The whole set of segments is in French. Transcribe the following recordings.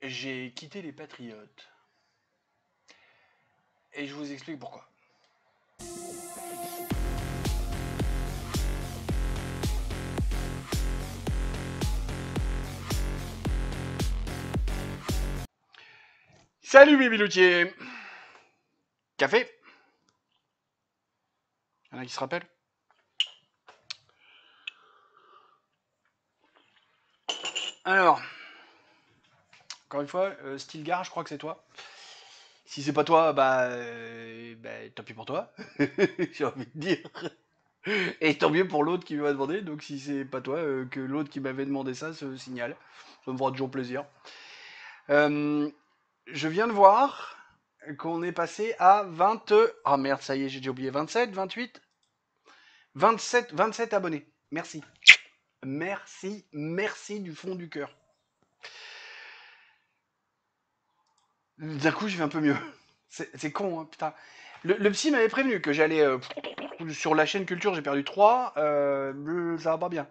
J'ai quitté les Patriotes. Et je vous explique pourquoi. Salut mes biloutiers. Café? Y'en a qui se rappellent? Alors, encore une fois, Stilgar, je crois que c'est toi. Si c'est pas toi, bah, tant pis pour toi. J'ai envie de dire. Et tant mieux pour l'autre qui m'a demandé. Donc si c'est pas toi, que l'autre qui m'avait demandé ça se signale. Ça me fera toujours plaisir. Euh, je viens de voir qu'on est passé à 20... Ah merde, ça y est, j'ai déjà oublié. 27, 28, 27 abonnés. Merci. Merci, merci du fond du cœur. D'un coup, je vais un peu mieux. C'est con, hein, putain. Le psy m'avait prévenu que j'allais sur la chaîne Culture, j'ai perdu 3. Ça va pas bien.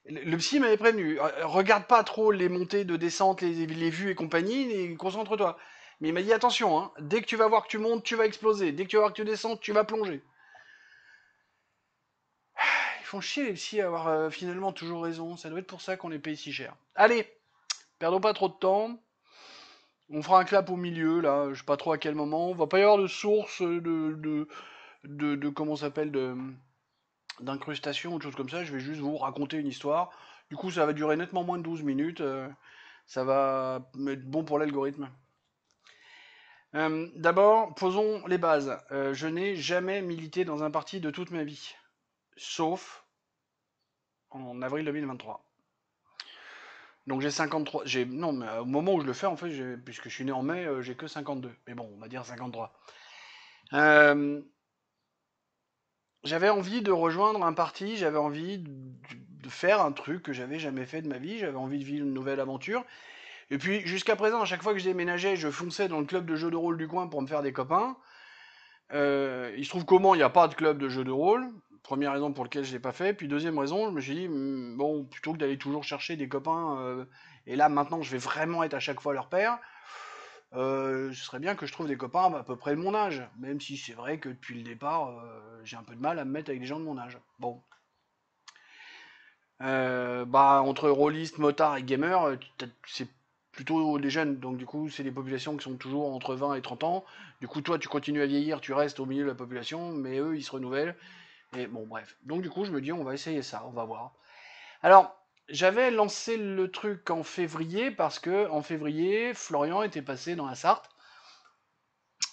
Le psy m'avait prévenu. Regarde pas trop les montées de descente, les vues et compagnie, et concentre-toi. Mais il m'a dit attention, hein, dès que tu vas voir que tu montes, tu vas exploser. Dès que tu vas voir que tu descends, tu vas plonger. Ils font chier les psys à avoir finalement toujours raison. Ça doit être pour ça qu'on les paye si cher. Allez, perdons pas trop de temps. On fera un clap au milieu, là, je sais pas trop à quel moment. Il va pas y avoir de source de comment ça s'appelle, d'incrustation ou de choses comme ça. Je vais juste vous raconter une histoire. Du coup, ça va durer nettement moins de 12 minutes. Ça va être bon pour l'algorithme. D'abord, posons les bases. Je n'ai jamais milité dans un parti de toute ma vie. Sauf en avril 2023. Donc j'ai 53. Non, mais au moment où je le fais, en fait, puisque je suis né en mai, j'ai que 52. Mais bon, on va dire 53. Euh, J'avais envie de rejoindre un parti, j'avais envie de faire un truc que j'avais jamais fait de ma vie, j'avais envie de vivre une nouvelle aventure. Et puis jusqu'à présent, à chaque fois que je déménageais, je fonçais dans le club de jeux de rôle du coin pour me faire des copains. Il se trouve comment il n'y a pas de club de jeux de rôle. Première raison pour laquelle je l'ai pas fait. Puis deuxième raison, je me suis dit, bon, plutôt que d'aller toujours chercher des copains, et là maintenant je vais vraiment être à chaque fois leur père, ce serait bien que je trouve des copains à peu près de mon âge. Même si c'est vrai que depuis le départ, j'ai un peu de mal à me mettre avec des gens de mon âge. Bon. Entre rôlistes, motards et gamers, c'est plutôt des jeunes. Donc du coup, c'est des populations qui sont toujours entre 20 et 30 ans. Du coup, toi, tu continues à vieillir, tu restes au milieu de la population, mais eux, ils se renouvellent. Et bon, bref. Donc du coup, je me dis, on va essayer ça, on va voir. Alors, j'avais lancé le truc en février parce que en février, Florian était passé dans la Sarthe.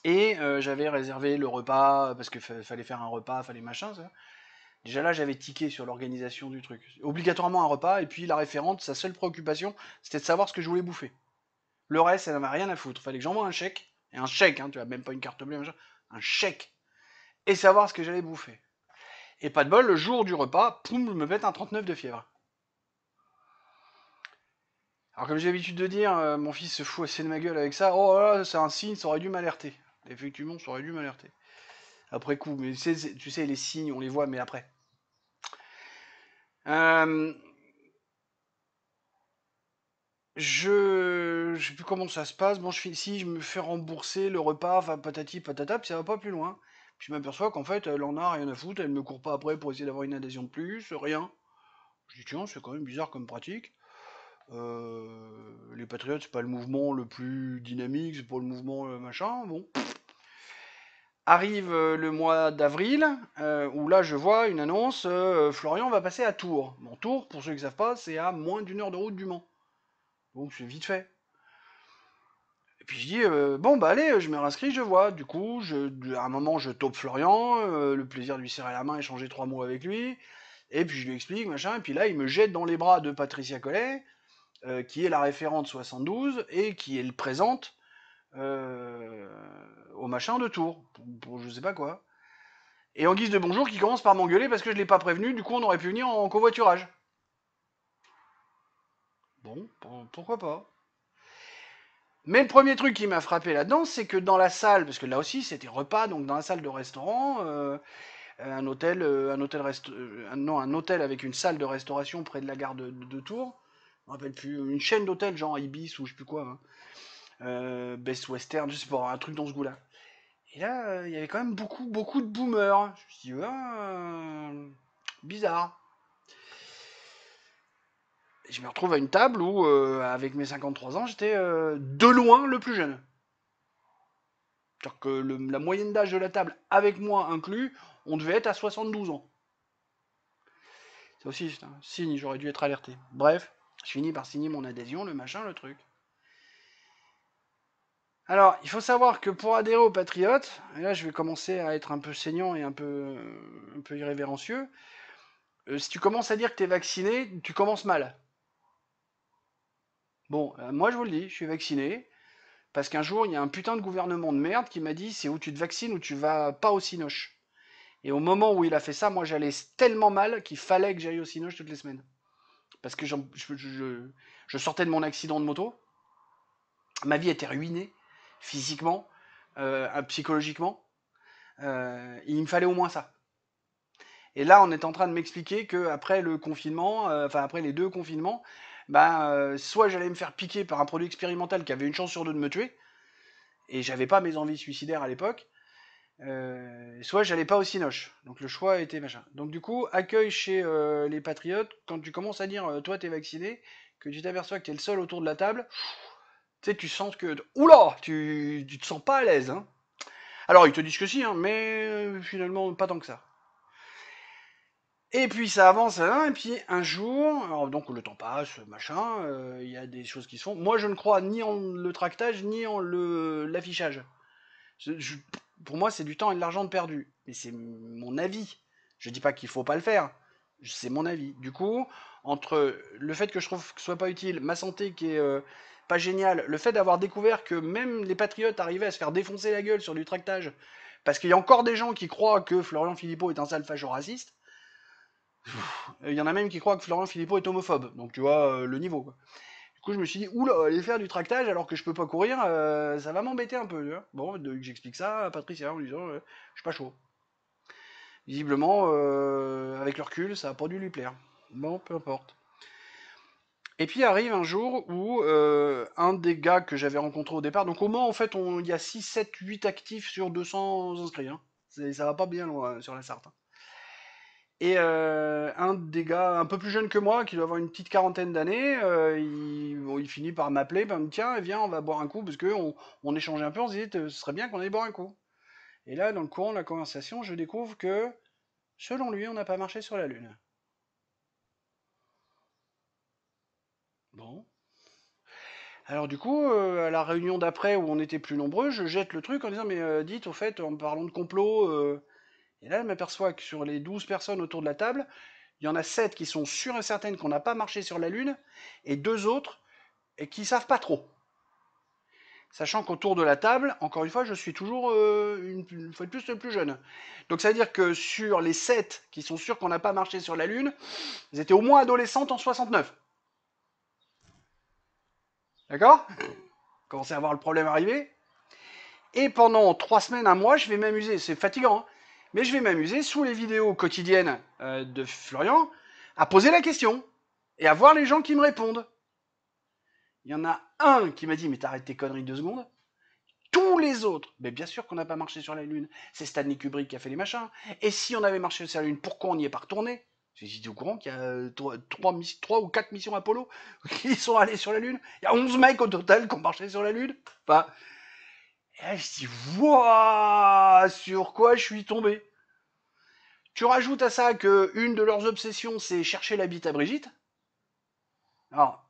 Et j'avais réservé le repas, parce qu'il fallait faire un repas, fallait machin, ça. Déjà là, j'avais tiqué sur l'organisation du truc. Obligatoirement un repas, et puis la référente, sa seule préoccupation, c'était de savoir ce que je voulais bouffer. Le reste, elle n'avait rien à foutre. Fallait que j'envoie un chèque, et un chèque, hein, tu vois, même pas une carte bleue, machin, un chèque, et savoir ce que j'allais bouffer. Et pas de bol, le jour du repas, poum, je me pète un 39 de fièvre. Alors comme j'ai l'habitude de dire, mon fils se fout assez de ma gueule avec ça, oh là, c'est un signe, ça aurait dû m'alerter. Effectivement, ça aurait dû m'alerter. Après coup, mais tu sais, les signes, on les voit, mais après. Euh, je sais plus comment ça se passe. Bon, si je me fais rembourser le repas, enfin patati patata, puis ça va pas plus loin. Puis je m'aperçois qu'en fait, elle en a rien à foutre, elle me court pas après pour essayer d'avoir une adhésion de plus, rien. Je dis tiens, c'est quand même bizarre comme pratique. Les Patriotes, c'est pas le mouvement le plus dynamique, c'est pas le mouvement machin, bon. Arrive le mois d'avril, où là je vois une annonce, Florian va passer à Tours. Bon, Tours, pour ceux qui ne savent pas, c'est à moins d'une heure de route du Mans. Donc c'est vite fait. Et puis je dis, bon bah allez, je me réinscris, je vois. Du coup, à un moment, je taupe Florian, le plaisir de lui serrer la main, échanger 3 mots avec lui. Et puis je lui explique, machin. Et puis là, il me jette dans les bras de Patricia Collet, qui est la référente 72 et qui est le présente euh, au machin de Tours, pour je sais pas quoi. Et en guise de bonjour, qui commence par m'engueuler parce que je l'ai pas prévenu, du coup on aurait pu venir en covoiturage. Bon, pourquoi pas. Mais le premier truc qui m'a frappé là-dedans, c'est que dans la salle, parce que là aussi c'était repas, donc dans la salle de restaurant, un hôtel avec une salle de restauration près de la gare de Tours, je me rappelle plus, une chaîne d'hôtels genre Ibis ou je sais plus quoi, hein. Best Western, je sais pas, un truc dans ce goût-là. Et là, il y avait quand même beaucoup de boomers. Je me suis dit, ah, bizarre. Et je me retrouve à une table où, avec mes 53 ans, j'étais de loin le plus jeune. C'est-à-dire que la moyenne d'âge de la table, avec moi inclus, on devait être à 72 ans. C'est aussi un signe, j'aurais dû être alerté. Bref, je finis par signer mon adhésion, le machin, le truc. Alors, il faut savoir que pour adhérer aux Patriotes, et là je vais commencer à être un peu saignant et un peu irrévérencieux, si tu commences à dire que tu es vacciné, tu commences mal. Bon, moi je vous le dis, je suis vacciné, parce qu'un jour, il y a un putain de gouvernement de merde qui m'a dit c'est où tu te vaccines ou tu vas pas au Cinoche. Et au moment où il a fait ça, moi j'allais tellement mal qu'il fallait que j'aille au Cinoche toutes les semaines. Parce que je sortais de mon accident de moto, ma vie était ruinée, physiquement, psychologiquement, il me fallait au moins ça. Et là, on est en train de m'expliquer que après le confinement, enfin après les 2 confinements, soit j'allais me faire piquer par un produit expérimental qui avait une chance sur 2 de me tuer, et j'avais pas mes envies suicidaires à l'époque, soit j'allais pas au Cinoche. Donc le choix était machin. Donc du coup, accueil chez les Patriotes, quand tu commences à dire toi t'es vacciné, que tu t'aperçois que t'es le seul autour de la table, tu sais, tu sens que. Oula, tu te sens pas à l'aise, hein. Alors ils te disent que si, hein, mais finalement pas tant que ça. Et puis ça avance, hein, et puis un jour, alors donc le temps passe, machin, il y a des choses qui se font. Moi je ne crois ni en le tractage, ni en l'affichage. Je- pour moi c'est du temps et de l'argent de perdu. Mais c'est mon avis. Je dis pas qu'il faut pas le faire. C'est mon avis. Du coup, entre le fait que je trouve que ce soit pas utile, ma santé qui est pas géniale, le fait d'avoir découvert que même les patriotes arrivaient à se faire défoncer la gueule sur du tractage, parce qu'il y a encore des gens qui croient que Florian Philippot est un sale facho-raciste, il y en a même qui croient que Florian Philippot est homophobe. Donc tu vois le niveau, quoi. Du coup, je me suis dit, oula, aller faire du tractage alors que je peux pas courir, ça va m'embêter un peu. Tu vois. Bon, j'explique ça à Patricia en lui disant, je suis pas chaud. Visiblement, avec le recul, ça a pas dû lui plaire. Bon, peu importe. Et puis arrive un jour où un des gars que j'avais rencontré au départ, donc au moins en fait il y a 6, 7, 8 actifs sur 200 inscrits, hein. Ça va pas bien loin sur la Sarthe, hein. Et un des gars un peu plus jeune que moi, qui doit avoir une petite quarantaine d'années, bon, il finit par m'appeler, me tiens, viens, on va boire un coup, parce que on échangeait un peu, on se disait, ce serait bien qu'on aille boire un coup. Et là, dans le courant de la conversation, je découvre que, selon lui, on n'a pas marché sur la Lune. Bon. Alors du coup, à la réunion d'après, où on était plus nombreux, je jette le truc en disant, mais dites, au fait, en parlant de complot, et là, je m'aperçois que sur les 12 personnes autour de la table, il y en a 7 qui sont sûres et certaines qu'on n'a pas marché sur la Lune, et 2 autres et qui savent pas trop. Sachant qu'autour de la table, encore une fois, je suis toujours une fois de plus le plus jeune. Donc ça veut dire que sur les 7 qui sont sûrs qu'on n'a pas marché sur la Lune, ils étaient au moins adolescentes en 69. D'accord? Commencez à voir le problème arriver. Et pendant 3 semaines, un mois, je vais m'amuser. C'est fatigant, hein, mais je vais m'amuser sous les vidéos quotidiennes de Florian à poser la question et à voir les gens qui me répondent. Il y en a un qui m'a dit, mais t'arrêtes tes conneries 2 secondes. Tous les autres, mais bien sûr qu'on n'a pas marché sur la Lune. C'est Stanley Kubrick qui a fait les machins. Et si on avait marché sur la Lune, pourquoi on n'y est pas retourné? J'étais au courant qu'il y a 3 ou 4 missions Apollo qui sont allées sur la Lune. Il y a 11 mecs au total qui ont marché sur la Lune. Enfin, et là, je dis, waouh, sur quoi je suis tombé? Tu rajoutes à ça que une de leurs obsessions, c'est chercher la bite à Brigitte. Alors,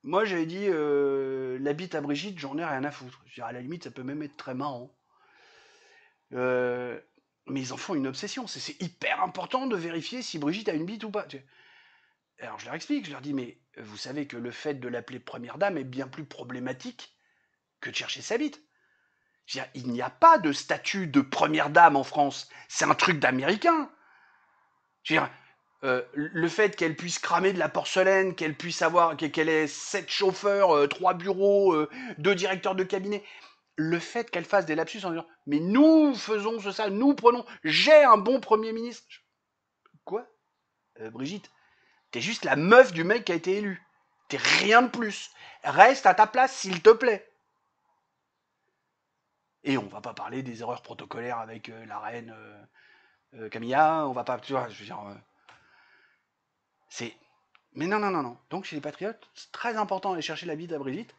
moi, j'avais dit, la bite à Brigitte, j'en ai rien à foutre. Je veux dire, à la limite, ça peut même être très marrant. Euh, mais ils en font une obsession. C'est hyper important de vérifier si Brigitte a une bite ou pas. Alors je leur explique, je leur dis, mais vous savez que le fait de l'appeler première dame est bien plus problématique que de chercher sa bite. Je veux dire, il n'y a pas de statut de première dame en France. C'est un truc d'américain. Je veux dire, le fait qu'elle puisse cramer de la porcelaine, qu'elle puisse avoir, qu'elle ait 7 chauffeurs, 3 bureaux, 2 directeurs de cabinet, le fait qu'elle fasse des lapsus en disant mais nous faisons ça, nous prenons, j'ai un bon Premier ministre. Quoi? Brigitte, T'es juste la meuf du mec qui a été élu. T'es rien de plus. Reste à ta place, s'il te plaît. Et on va pas parler des erreurs protocolaires avec la reine Camilla. On va pas, tu vois, je veux dire, c'est. Mais non, non, non, non. Donc chez les patriotes, c'est très important d'aller chercher la bite à Brigitte.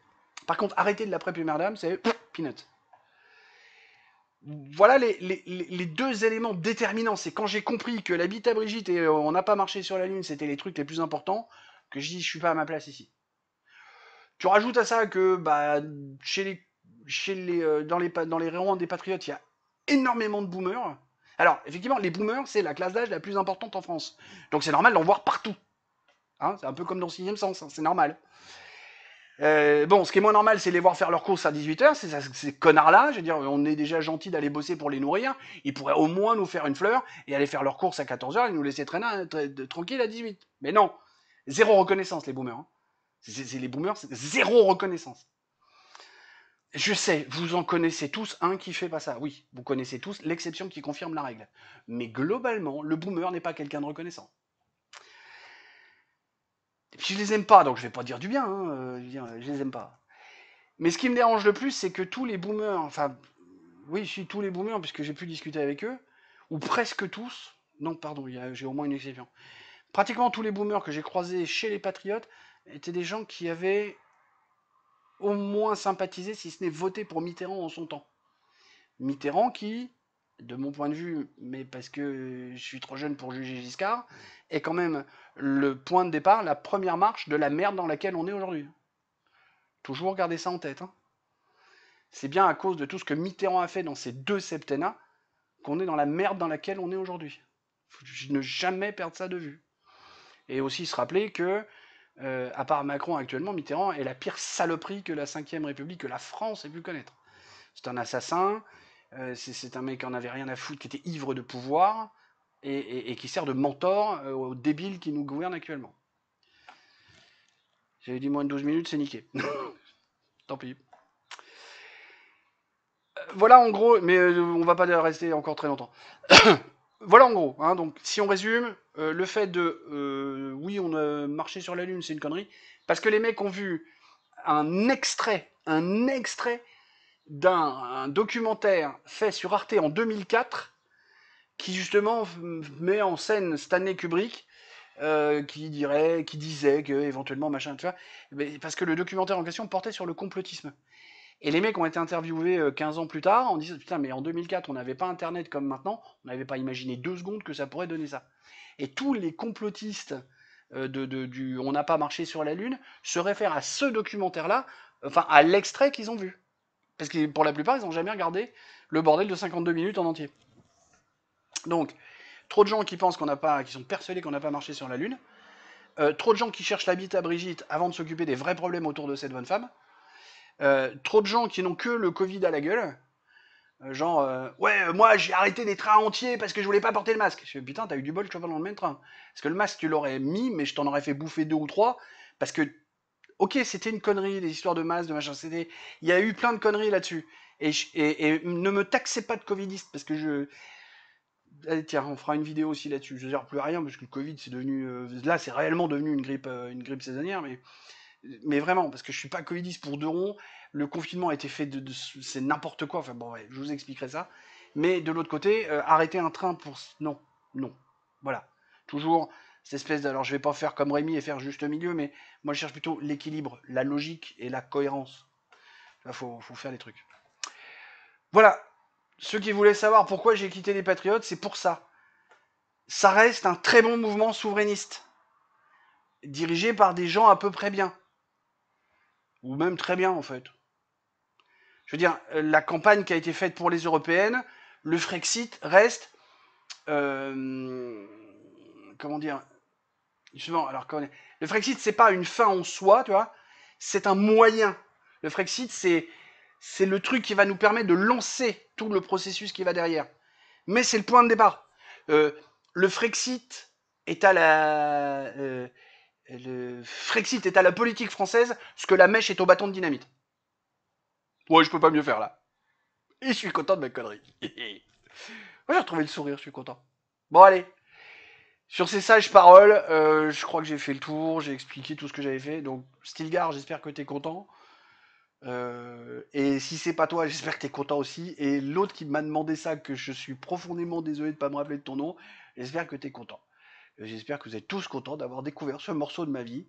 Par contre, arrêter de la pré première dame, c'est peanuts. Voilà les deux éléments déterminants. C'est quand j'ai compris que la bite à Brigitte et on n'a pas marché sur la Lune, c'était les trucs les plus importants, que je dis je suis pas à ma place ici. Tu rajoutes à ça que bah, dans les rangs des patriotes, il y a énormément de boomers. Alors, effectivement, les boomers, c'est la classe d'âge la plus importante en France. Donc c'est normal d'en voir partout. Hein, c'est un peu comme dans le sixième sens, hein, c'est normal. Bon, ce qui est moins normal, c'est les voir faire leurs courses à 18h, ces connards-là, je veux dire, on est déjà gentil d'aller bosser pour les nourrir, ils pourraient au moins nous faire une fleur et aller faire leurs courses à 14h et nous laisser traîner tranquille à 18. Mais non, zéro reconnaissance les boomers. Hein. Les boomers, c'est zéro reconnaissance. Je sais, vous en connaissez tous un qui fait pas ça. Oui, vous connaissez tous l'exception qui confirme la règle. Mais globalement, le boomer n'est pas quelqu'un de reconnaissant. Et puis je les aime pas, donc je vais pas dire du bien, hein, je les aime pas. Mais ce qui me dérange le plus, c'est que tous les boomers, enfin, oui, je suis tous les boomers, puisque j'ai pu discuter avec eux, ou presque tous, non, pardon, j'ai au moins une exception. Pratiquement tous les boomers que j'ai croisés chez les Patriotes étaient des gens qui avaient au moins sympathisé, si ce n'est voté pour Mitterrand en son temps. Mitterrand qui, de mon point de vue, mais parce que je suis trop jeune pour juger Giscard, est quand même le point de départ, la première marche de la merde dans laquelle on est aujourd'hui. Toujours garder ça en tête. Hein. C'est bien à cause de tout ce que Mitterrand a fait dans ces deux septennats qu'on est dans la merde dans laquelle on est aujourd'hui. Faut ne jamais perdre ça de vue. Et aussi se rappeler que, à part Macron actuellement, Mitterrand est la pire saloperie que la 5ème République, que la France ait pu connaître. C'est un assassin, c'est un mec qui en avait rien à foutre, qui était ivre de pouvoir, et qui sert de mentor aux débiles qui nous gouvernent actuellement. J'avais dit moins de 12 minutes, c'est niqué. Tant pis. Voilà en gros, mais on va pas rester encore très longtemps. Voilà en gros. Hein, donc si on résume, le fait de oui on a marché sur la Lune, c'est une connerie, parce que les mecs ont vu un extrait d'un documentaire fait sur Arte en 2004 qui justement met en scène Stanley Kubrick. Qui disait que éventuellement machin, tu vois, parce que le documentaire en question portait sur le complotisme. Et les mecs ont été interviewés 15 ans plus tard en disant putain mais en 2004 on n'avait pas internet comme maintenant, on n'avait pas imaginé 2 secondes que ça pourrait donner ça. Et tous les complotistes du on n'a pas marché sur la Lune se réfèrent à ce documentaire-là, enfin à l'extrait qu'ils ont vu. Parce que pour la plupart ils n'ont jamais regardé le bordel de 52 minutes en entier. Donc, trop de gens qui pensent qu'on n'a pas, qui sont persuadés qu'on n'a pas marché sur la Lune, trop de gens qui cherchent la bite à Brigitte avant de s'occuper des vrais problèmes autour de cette bonne femme, trop de gens qui n'ont que le Covid à la gueule, genre, ouais, moi j'ai arrêté des trains entiers parce que je voulais pas porter le masque. Je fais, putain, t'as eu du bol, je suis pas dans le même train. Parce que le masque, tu l'aurais mis, mais je t'en aurais fait bouffer 2 ou 3, parce que, ok, c'était une connerie, les histoires de masque, de machin, il y a eu plein de conneries là-dessus. Et ne me taxez pas de covidiste, parce que allez, tiens, on fera une vidéo aussi là-dessus. Je gère plus rien, parce que le Covid, c'est devenu, là, c'est réellement devenu une grippe saisonnière, mais vraiment, parce que je suis pas covidiste pour 2 ronds, le confinement a été fait c'est n'importe quoi, enfin bon, ouais, je vous expliquerai ça. Mais de l'autre côté, arrêter un train pour... Non, non, voilà. Toujours cette espèce de... Alors je vais pas faire comme Rémi et faire juste milieu, mais moi je cherche plutôt l'équilibre, la logique et la cohérence. Là, faut faire les trucs. Voilà, ceux qui voulaient savoir pourquoi j'ai quitté les Patriotes, c'est pour ça. Ça reste un très bon mouvement souverainiste, dirigé par des gens à peu près bien. Ou même très bien en fait. Je veux dire, la campagne qui a été faite pour les européennes, le Frexit reste, comment dire, justement, alors le Frexit c'est pas une fin en soi, tu vois, c'est un moyen. Le Frexit c'est le truc qui va nous permettre de lancer tout le processus qui va derrière. Mais c'est le point de départ. Le Frexit est à le Frexit est à la politique française ce que la mèche est au bâton de dynamite. Ouais, je peux pas mieux faire là. Et je suis content de ma connerie. Moi j'ai retrouvé le sourire, je suis content. Bon allez, Sur ces sages paroles, je crois que j'ai fait le tour, j'ai expliqué tout ce que j'avais fait. Donc, Stilgar, j'espère que t'es content. Et si c'est pas toi, j'espère que t'es content aussi. Et l'autre qui m'a demandé ça, que je suis profondément désolé de pas me rappeler de ton nom, j'espère que t'es content. J'espère que vous êtes tous contents d'avoir découvert ce morceau de ma vie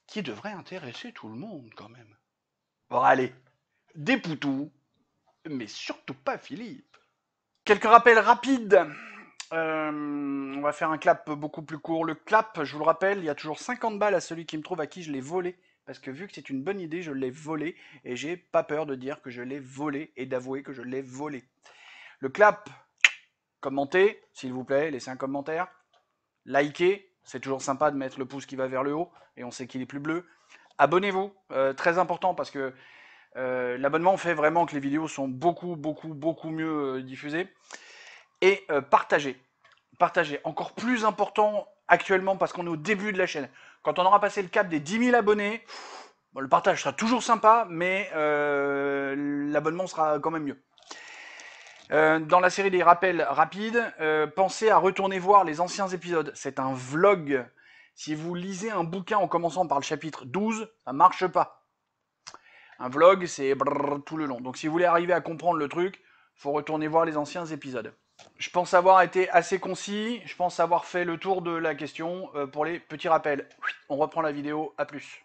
qui devrait intéresser tout le monde quand même. Bon, allez, des poutous, mais surtout pas Philippe. Quelques rappels rapides. On va faire un clap beaucoup plus court. Le clap, je vous le rappelle, il y a toujours 50 balles à celui qui me trouve à qui je l'ai volé. Parce que vu que c'est une bonne idée, je l'ai volé. Et j'ai pas peur de dire que je l'ai volé et d'avouer que je l'ai volé. Le clap, commentez, s'il vous plaît, laissez un commentaire. Likez, c'est toujours sympa de mettre le pouce qui va vers le haut. Et on sait qu'il est plus bleu. Abonnez-vous, très important parce que l'abonnement fait vraiment que les vidéos sont beaucoup mieux diffusées. Et partagez. Partagez. Encore plus important actuellement parce qu'on est au début de la chaîne. Quand on aura passé le cap des 10 000 abonnés, bon, le partage sera toujours sympa, mais l'abonnement sera quand même mieux. Dans la série des rappels rapides, pensez à retourner voir les anciens épisodes. C'est un vlog. Si vous lisez un bouquin en commençant par le chapitre 12, ça marche pas. Un vlog, c'est tout le long. Donc si vous voulez arriver à comprendre le truc, faut retourner voir les anciens épisodes. Je pense avoir été assez concis, je pense avoir fait le tour de la question. Pour les petits rappels, on reprend la vidéo, à plus.